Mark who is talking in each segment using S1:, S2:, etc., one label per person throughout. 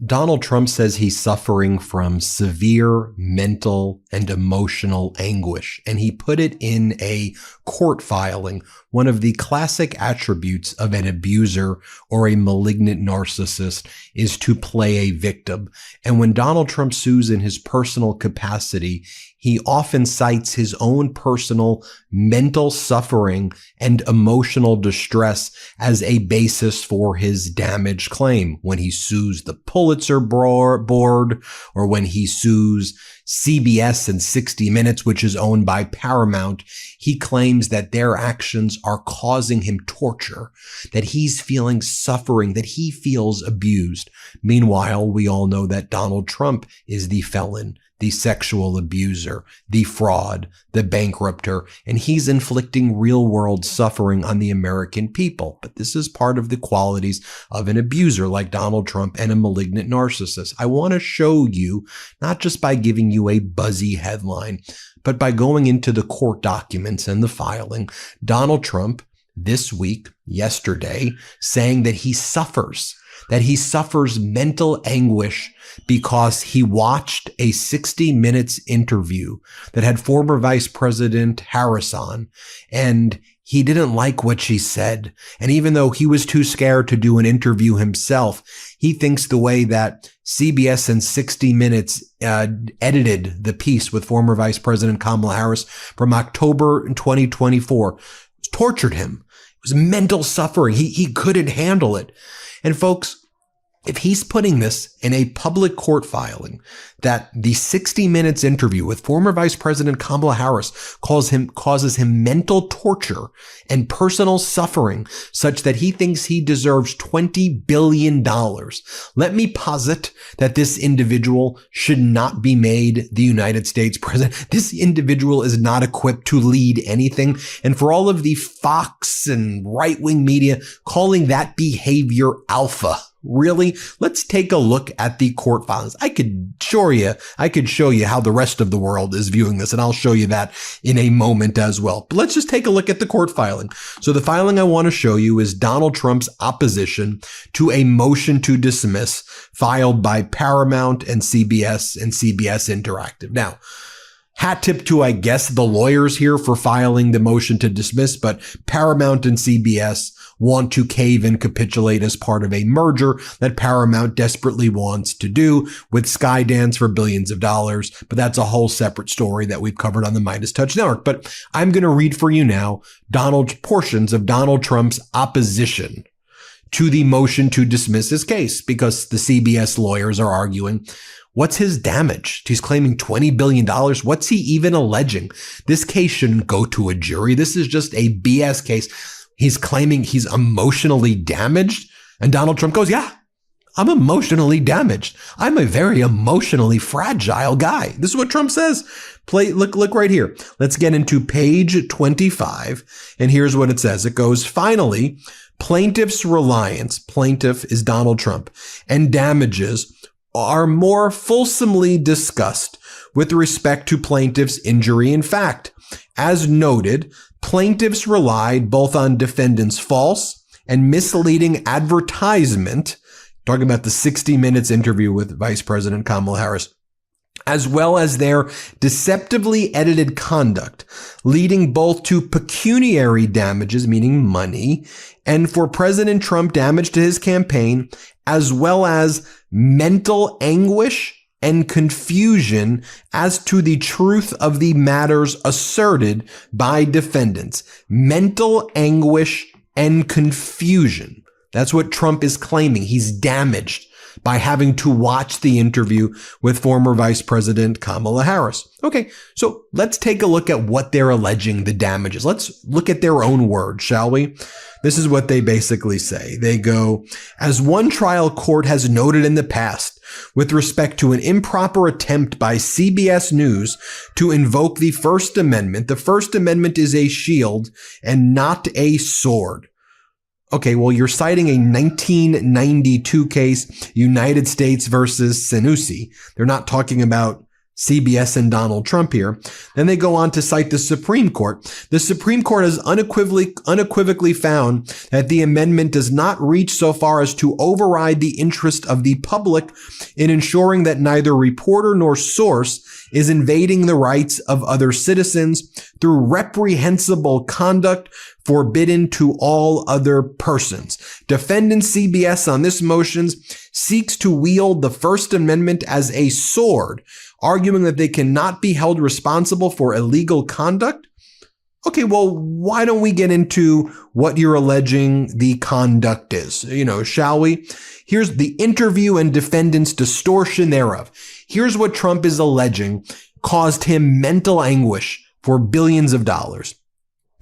S1: Donald Trump says he's suffering from severe mental and emotional anguish, and he put it in a court filing, one of the classic attributes of an abuser or a malignant narcissist is to play a victim. And when Donald Trump sues in his personal capacity, he often cites his own personal mental suffering and emotional distress as a basis for his damage claim. When he sues the Pulitzer board, or when he sues CBS and 60 Minutes, which is owned by Paramount, he claims that their actions are causing him torture, that he's feeling suffering, that he feels abused. Meanwhile, we all know that Donald Trump is the felon, the sexual abuser, the fraud, the bankrupter, and he's inflicting real-world suffering on the American people. But this is part of the qualities of an abuser like Donald Trump and a malignant narcissist. I want to show you, not just by giving you a buzzy headline, but by going into the court documents and the filing, Donald Trump this week, yesterday, saying that he suffers mental anguish because he watched a 60 Minutes interview that had former Vice President Harris on, and he didn't like what she said. And even though he was too scared to do an interview himself, he thinks the way that CBS and 60 Minutes edited the piece with former Vice President Kamala Harris from October 2024 tortured him. It was mental suffering. He couldn't handle it. And folks, if he's putting this in a public court filing, that the 60 Minutes interview with former Vice President Kamala Harris causes him mental torture and personal suffering such that he thinks he deserves $20 billion, let me posit that this individual should not be made the United States president. This individual is not equipped to lead anything. And for all of the Fox and right-wing media calling that behavior alpha, really? Let's take a look at the court filings. I could show you how the rest of the world is viewing this, and I'll show you that in a moment as well. But let's just take a look at the court filing. So the filing I want to show you is Donald Trump's opposition to a motion to dismiss filed by Paramount and CBS Interactive. Now, hat tip to, I guess, the lawyers here for filing the motion to dismiss, but Paramount and CBS want to cave and capitulate as part of a merger that Paramount desperately wants to do with Skydance for billions of dollars. But that's a whole separate story that we've covered on the Midas Touch Network. But I'm going to read for you now portions of Donald Trump's opposition to the motion to dismiss his case, because the CBS lawyers are arguing, what's his damage? He's claiming $20 billion. What's he even alleging? This case shouldn't go to a jury. This is just a BS case. He's claiming he's emotionally damaged. And Donald Trump goes, yeah, I'm emotionally damaged. I'm a very emotionally fragile guy. This is what Trump says. Look right here. Let's get into page 25. And here's what it says. It goes, finally, plaintiff's reliance, plaintiff is Donald Trump, and damages are more fulsomely discussed with respect to plaintiff's injury in fact. As noted, plaintiffs relied both on defendant's false and misleading advertisement, talking about the 60 Minutes interview with Vice President Kamala Harris, as well as their deceptively edited conduct, leading both to pecuniary damages, meaning money, and for President Trump, damage to his campaign, as well as mental anguish and confusion as to the truth of the matters asserted by defendants. Mental anguish and confusion. That's what Trump is claiming. He's damaged by having to watch the interview with former Vice President Kamala Harris. Okay, so let's take a look at what they're alleging the damage is. Let's look at their own words, shall we? This is what they basically say. They go, as one trial court has noted in the past, with respect to an improper attempt by CBS News to invoke the First Amendment, the First Amendment is a shield and not a sword. Okay, well, you're citing a 1992 case, United States versus Senussi. They're not talking about CBS and Donald Trump here. Then they go on to cite the Supreme Court. The Supreme Court has unequivocally found that the amendment does not reach so far as to override the interest of the public in ensuring that neither reporter nor source is invading the rights of other citizens through reprehensible conduct forbidden to all other persons. Defendant CBS on this motion seeks to wield the First Amendment as a sword, arguing that they cannot be held responsible for illegal conduct. Okay, well, why don't we get into what you're alleging the conduct is? Shall we? Here's the interview and defendant's distortion thereof. Here's what Trump is alleging caused him mental anguish for billions of dollars.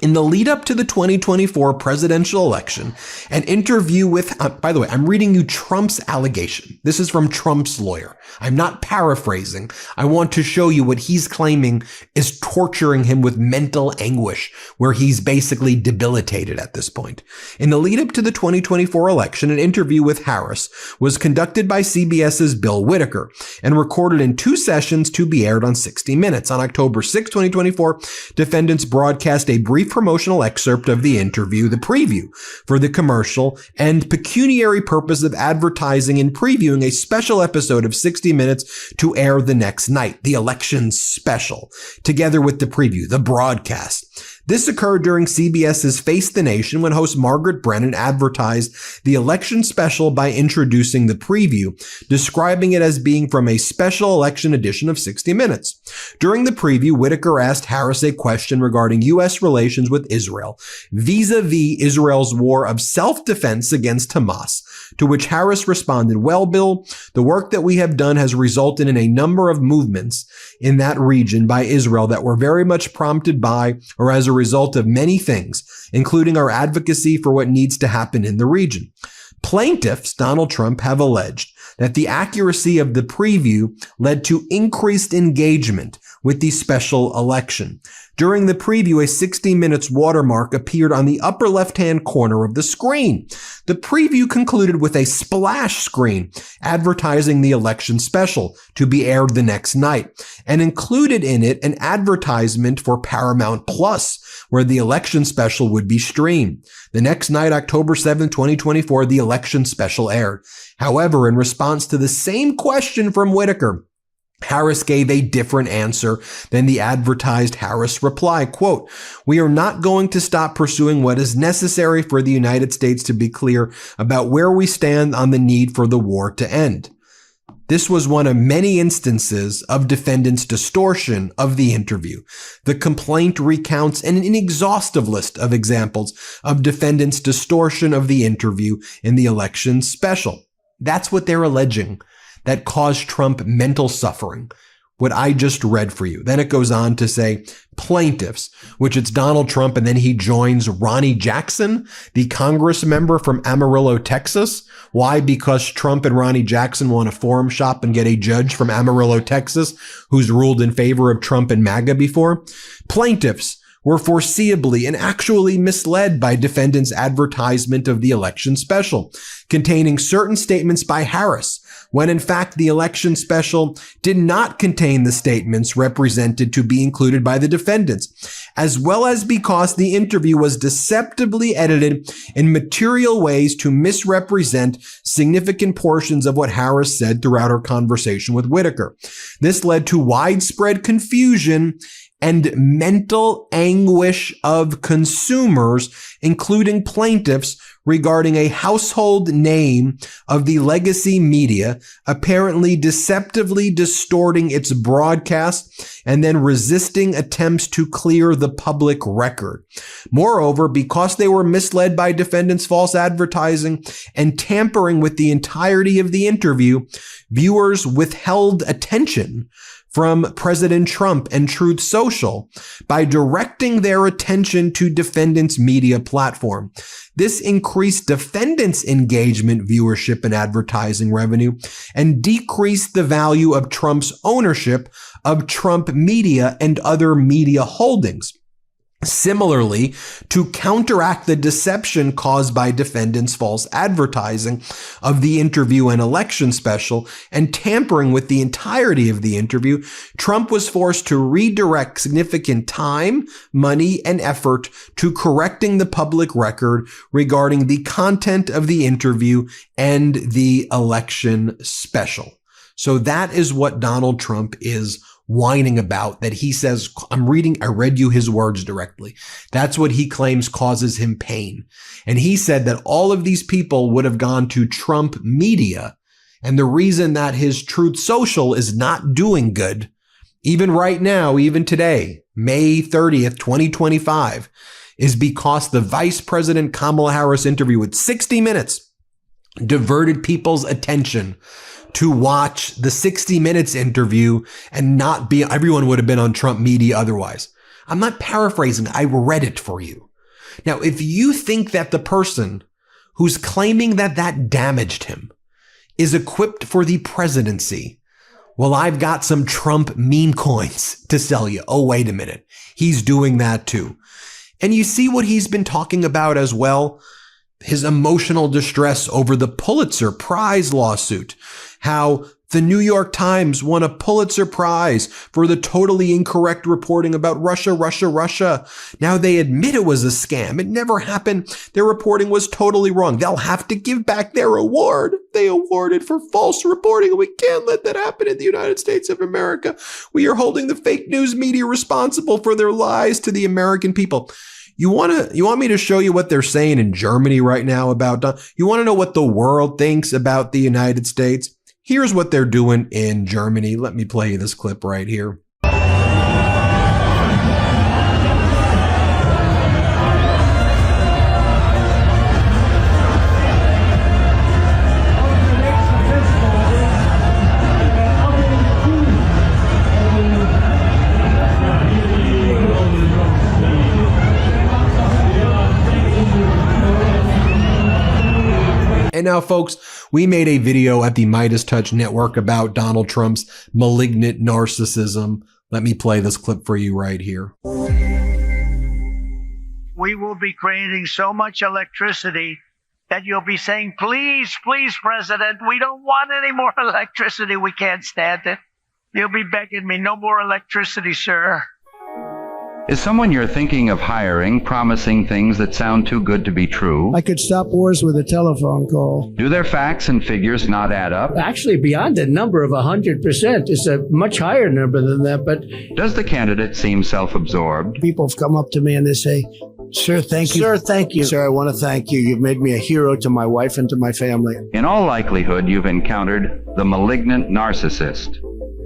S1: In the lead up to the 2024 presidential election, an interview with, by the way, I'm reading you Trump's allegation. This is from Trump's lawyer. I'm not paraphrasing. I want to show you what he's claiming is torturing him with mental anguish, where he's basically debilitated at this point. In the lead up to the 2024 election, an interview with Harris was conducted by CBS's Bill Whitaker and recorded in 2 sessions to be aired on 60 Minutes. On October 6, 2024, defendants broadcast a brief promotional excerpt of the interview, the preview, for the commercial and pecuniary purpose of advertising and previewing a special episode of 60 Minutes to air the next night, the election special, together with the preview, the broadcast. This occurred during CBS's Face the Nation when host Margaret Brennan advertised the election special by introducing the preview, describing it as being from a special election edition of 60 Minutes. During the preview, Whitaker asked Harris a question regarding U.S. relations with Israel vis-a-vis Israel's war of self-defense against Hamas, to which Harris responded, "Well, Bill, the work that we have done has resulted in a number of movements in that region by Israel that were very much prompted by or as a result of many things, including our advocacy for what needs to happen in the region." Plaintiffs, Donald Trump, have alleged that the accuracy of the preview led to increased engagement with the special election. During the preview, a 60 Minutes watermark appeared on the upper left-hand corner of the screen. The preview concluded with a splash screen advertising the election special to be aired the next night, and included in it an advertisement for Paramount Plus, where the election special would be streamed. The next night, October 7, 2024, the election special aired. However, in response to the same question from Whitaker, Harris gave a different answer than the advertised Harris reply. Quote, "We are not going to stop pursuing what is necessary for the United States to be clear about where we stand on the need for the war to end." This was one of many instances of defendants' distortion of the interview. The complaint recounts an inexhaustive list of examples of defendants' distortion of the interview in the election special. That's what they're alleging that caused Trump mental suffering, what I just read for you. Then it goes on to say plaintiffs, which it's Donald Trump, and then he joins Ronnie Jackson, the Congress member from Amarillo, Texas. Why? Because Trump and Ronnie Jackson want to forum shop and get a judge from Amarillo, Texas, who's ruled in favor of Trump and MAGA before. Plaintiffs were foreseeably and actually misled by defendants' advertisement of the election special, containing certain statements by Harris, when in fact the election special did not contain the statements represented to be included by the defendants, as well as because the interview was deceptively edited in material ways to misrepresent significant portions of what Harris said throughout her conversation with Whitaker. This led to widespread confusion and mental anguish of consumers, including plaintiffs, regarding a household name of the legacy media apparently deceptively distorting its broadcast and then resisting attempts to clear the public record. Moreover, because they were misled by defendants' false advertising and tampering with the entirety of the interview, viewers withheld attention from President Trump and Truth Social by directing their attention to defendants' media platform. This increased defendants' engagement, viewership, and advertising revenue, and decreased the value of Trump's ownership of Trump media and other media holdings. Similarly, to counteract the deception caused by defendants' false advertising of the interview and election special and tampering with the entirety of the interview, Trump was forced to redirect significant time, money, and effort to correcting the public record regarding the content of the interview and the election special. So that is what Donald Trump is whining about, that he says, I read you his words directly. That's what he claims causes him pain. And he said that all of these people would have gone to Trump media. And the reason that his Truth Social is not doing good, even right now, even today, May 30th, 2025, is because the Vice President Kamala Harris interview with 60 Minutes diverted people's attention to watch the 60 Minutes interview and not be, everyone would have been on Trump media otherwise. I'm not paraphrasing. I read it for you. Now, if you think that the person who's claiming that that damaged him is equipped for the presidency, well, I've got some Trump meme coins to sell you. Oh, wait a minute. He's doing that too. And you see what he's been talking about as well? His emotional distress over the Pulitzer Prize lawsuit, how the New York Times won a Pulitzer Prize for the totally incorrect reporting about Russia. Now they admit it was a scam. It never happened. Their reporting was totally wrong. They'll have to give back their award. They awarded for false reporting. We can't let that happen in the United States of America. We are holding the fake news media responsible for their lies to the American people. You want me to show you what they're saying in Germany right now about, you want to know what the world thinks about the United States? Here's what they're doing in Germany. Let me play you this clip right here. And now, folks, we made a video at the Midas Touch Network about Donald Trump's malignant narcissism. Let me play this clip for you right here.
S2: We will be creating so much electricity that you'll be saying, please, please, President, we don't want any more electricity. We can't stand it. You'll be begging me, no more electricity, sir.
S3: Is someone you're thinking of hiring promising things that sound too good to be true?
S4: I could stop wars with a telephone call.
S3: Do their facts and figures not add up?
S4: Actually, beyond a number of 100%. It's a much higher number than that, but...
S3: Does the candidate seem self-absorbed?
S4: People have come up to me and they say, Sir, thank you. Sir, thank you. Sir, I want to thank you. You've made me a hero to my wife and to my family.
S3: In all likelihood, you've encountered the malignant narcissist.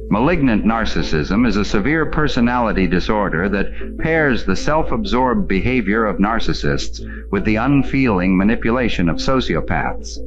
S3: Malignant narcissism is a severe personality disorder that pairs the self-absorbed behavior of narcissists with the unfeeling manipulation of sociopaths.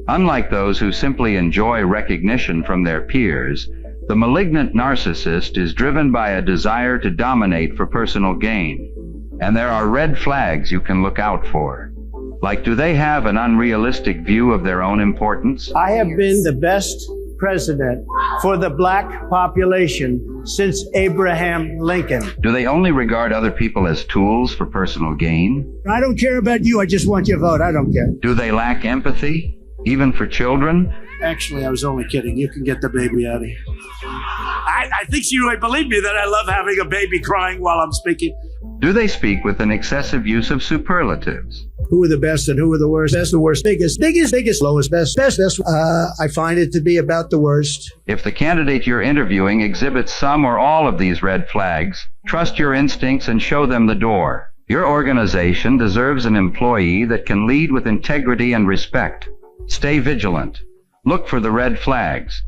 S3: Unlike those who simply enjoy recognition from their peers, the malignant narcissist is driven by a desire to dominate for personal gain. And there are red flags you can look out for. Like, do they have an unrealistic view of their own importance?
S4: I have been the best president for the black population since Abraham Lincoln.
S3: Do they only regard other people as tools for personal gain?
S4: I don't care about you. I just want your vote. I don't care.
S3: Do they lack empathy, even for children?
S4: Actually, I was only kidding. You can get the baby out of here. I think she really believed me that I love having a baby crying while I'm speaking.
S3: Do they speak with an excessive use of superlatives?
S4: Who are the best and who are the worst? Best, the worst, biggest, lowest, best. I find it to be about the worst.
S3: If the candidate you're interviewing exhibits some or all of these red flags, trust your instincts and show them the door. Your organization deserves an employee that can lead with integrity and respect. Stay vigilant. Look for the red flags.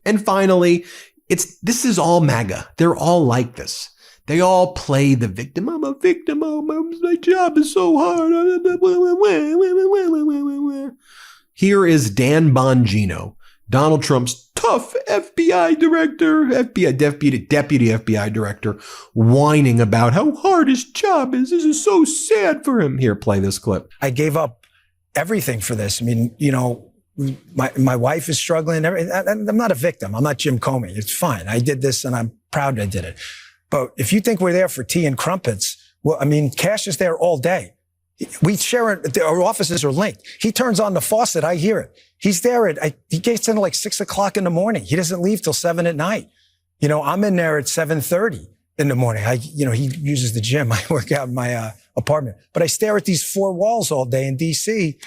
S1: And finally, this is all MAGA. They're all like this. They all play the victim. I'm a victim. Oh, my job is so hard. Here is Dan Bongino, Donald Trump's tough FBI director, deputy FBI director, whining about how hard his job is. This is so sad for him. Here, play this clip.
S5: I gave up everything for this. I mean, my wife is struggling. I'm not a victim. I'm not Jim Comey. It's fine. I did this and I'm proud I did it. But if you think we're there for tea and crumpets, well, I mean, Cash is there all day. We share it. Our offices are linked. He turns on the faucet. I hear it. He's there he gets in like 6 o'clock in the morning. He doesn't leave till 7 at night. You know, I'm in there at 7:30 in the morning. He uses the gym. I work out in my apartment, but I stare at these four walls all day in DC,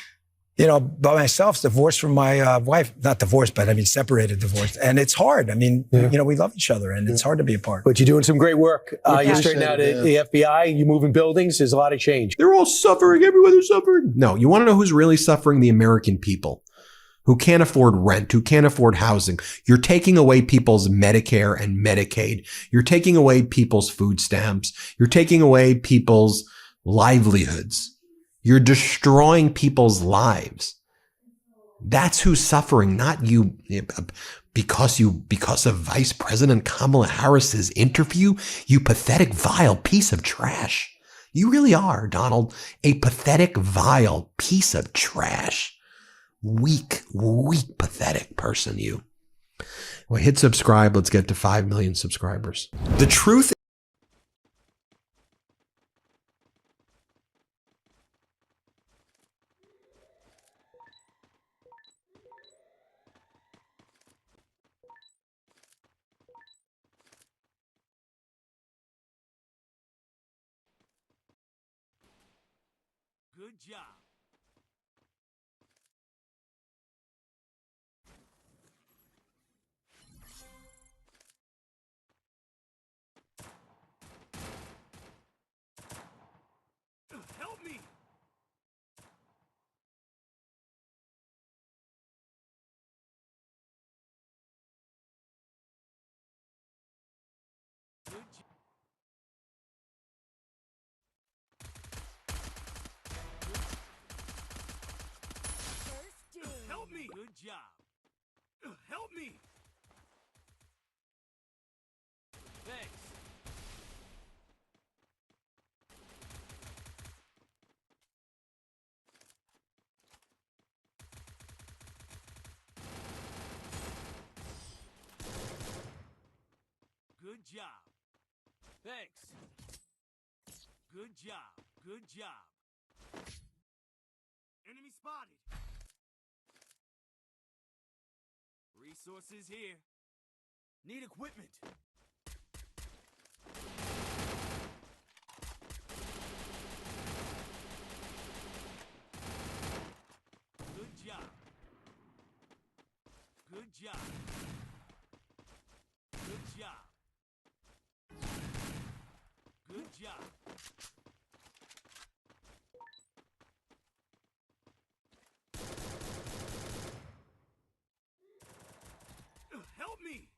S5: you know, by myself, divorced from my wife, not divorced, but I mean, separated, divorced. And it's hard. I mean, you know, we love each other and it's hard to be apart.
S6: But you're doing some great work. You're straightening out the FBI, you're moving buildings. There's a lot of change.
S1: They're all suffering. Everyone is suffering. No, you want to know who's really suffering? The American people who can't afford rent, who can't afford housing. You're taking away people's Medicare and Medicaid. You're taking away people's food stamps. You're taking away people's livelihoods. You're destroying people's lives. That's who's suffering, not you. Because of Vice President Kamala Harris's interview, you pathetic, vile piece of trash. You really are, Donald, a pathetic, vile piece of trash. Weak, pathetic person, you. Well, hit subscribe. Let's get to 5 million subscribers. The truth.
S7: Good job. Help me! Good job. Help me! Good job. Help me! Thanks. Good job. Thanks. Good job. Good job. Enemy spotted. Resources here. Need equipment. Good job. Good job. Good job. Good job. Help me!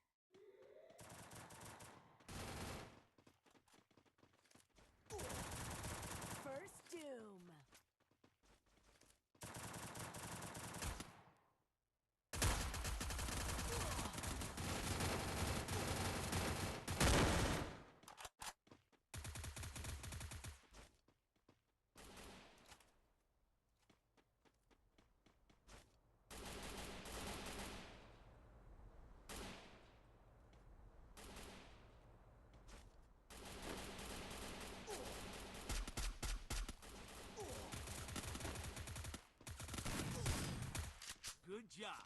S8: First doom.
S7: Good job.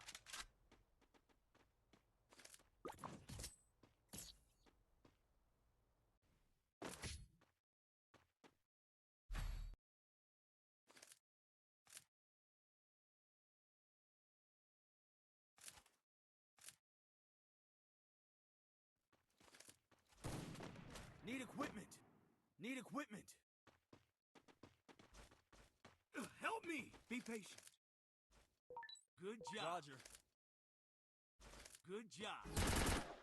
S7: Need equipment. Need equipment. Help me. Be patient. Good job. Roger. Good job.